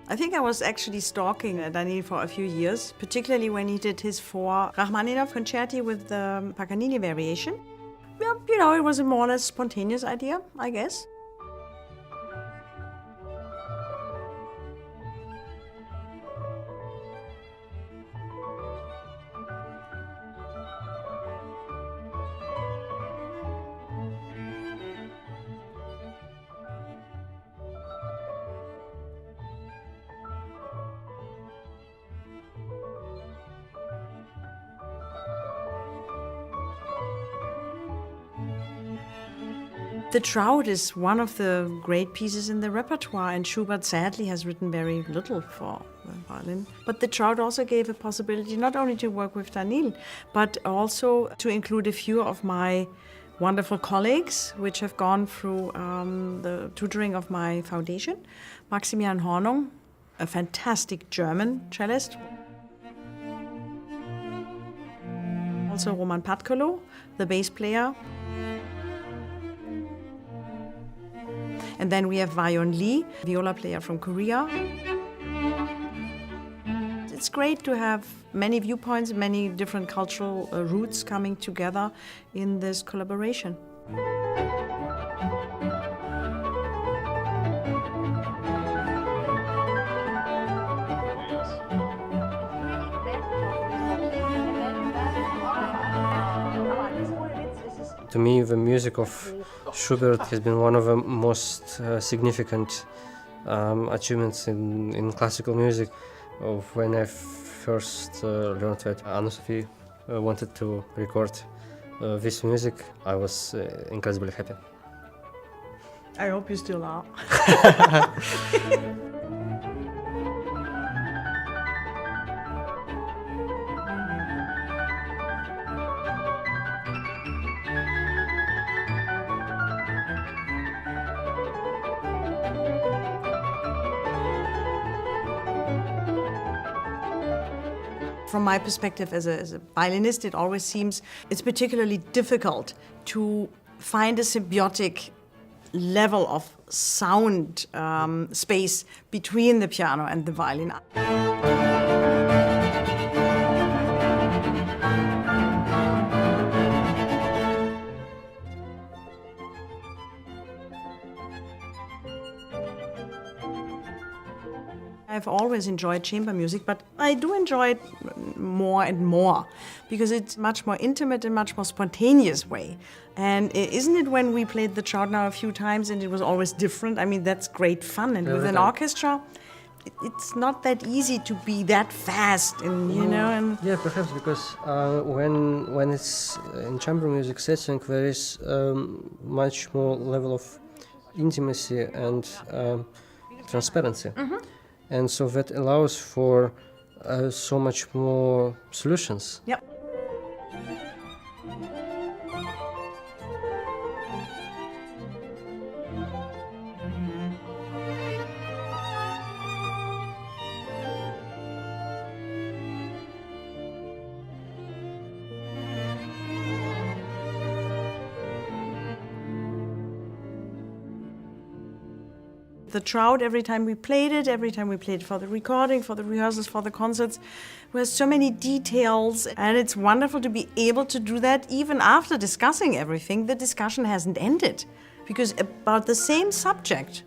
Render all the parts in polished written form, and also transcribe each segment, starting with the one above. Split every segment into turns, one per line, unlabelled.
I think I was actually stalking Daniil for a few years, particularly when he did his 4 Rachmaninoff concerti with the Paganini variation. Well, you know, it was a more or less spontaneous idea, I guess. The Trout is one of the great pieces in the repertoire, and Schubert sadly has written very little for violin. But the Trout also gave a possibility not only to work with Daniil, but also to include a few of my wonderful colleagues, which have gone through the tutoring of my foundation. Maximilian Hornung, a fantastic German cellist. Also Roman Patkoló, the bass player. And then we have Hwayoon, viola player from Korea. It's great to have many viewpoints, many different cultural roots coming together in this collaboration.
To me, the music of Schubert has been one of the most significant achievements in classical music. When I first learned that Anne-Sophie wanted to record this music, I was incredibly happy.
I hope you still are. From my perspective as a violinist, it always seems it's particularly difficult to find a symbiotic level of sound space between the piano and the violin. I've always enjoyed chamber music, but I do enjoy it more and more because it's much more intimate and much more spontaneous way. And isn't it when we played the Trout now a few times and it was always different? I mean, that's great fun. And with an orchestra, it's not that easy to be that fast and, you know. And
yeah, perhaps because when it's in chamber music setting, there is much more level of intimacy and transparency. Mm-hmm. And so that allows for so much more solutions.
Yep. The Trout, every time we played it for the recording, for the rehearsals, for the concerts, there's so many details, and it's wonderful to be able to do that even after discussing everything. The discussion hasn't ended, because about the same subject,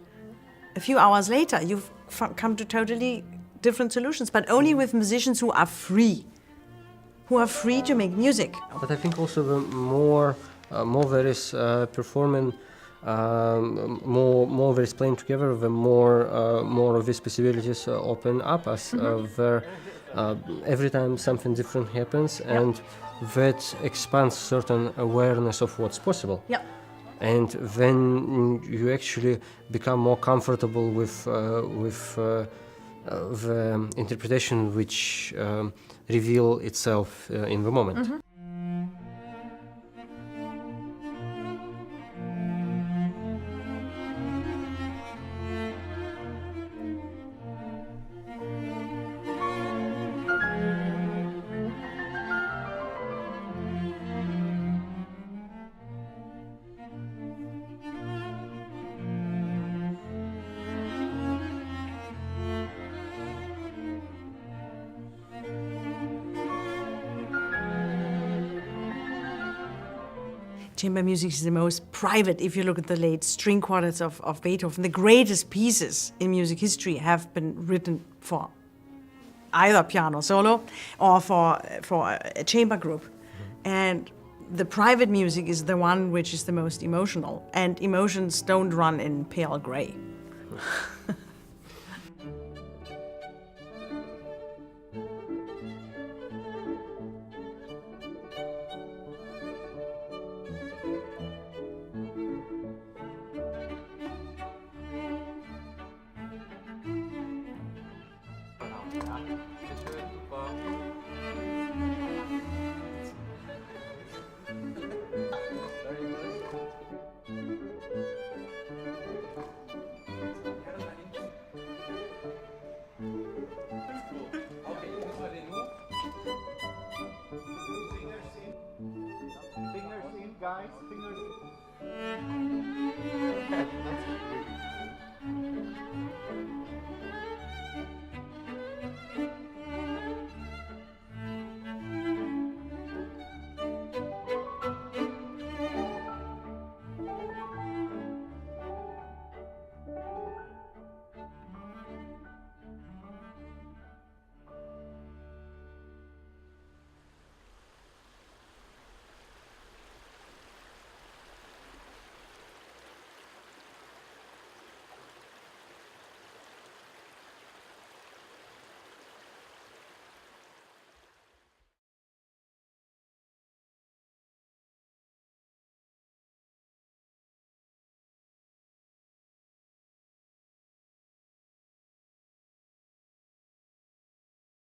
a few hours later, you've come to totally different solutions, but only with musicians who are free to make music.
But I think also the more there is performing, more there is playing together, the more of these possibilities open up us. Where every time something different happens, and that expands certain awareness of what's possible.
Yep.
And then you actually become more comfortable with the interpretation which reveal itself in the moment. Mm-hmm.
chamber music is the most private. If you look at the late string quartets of Beethoven, the greatest pieces in music history have been written for either piano solo or for a chamber group. And the private music is the one which is the most emotional, and emotions don't run in pale gray.
Fingers in, guys. Fingers in.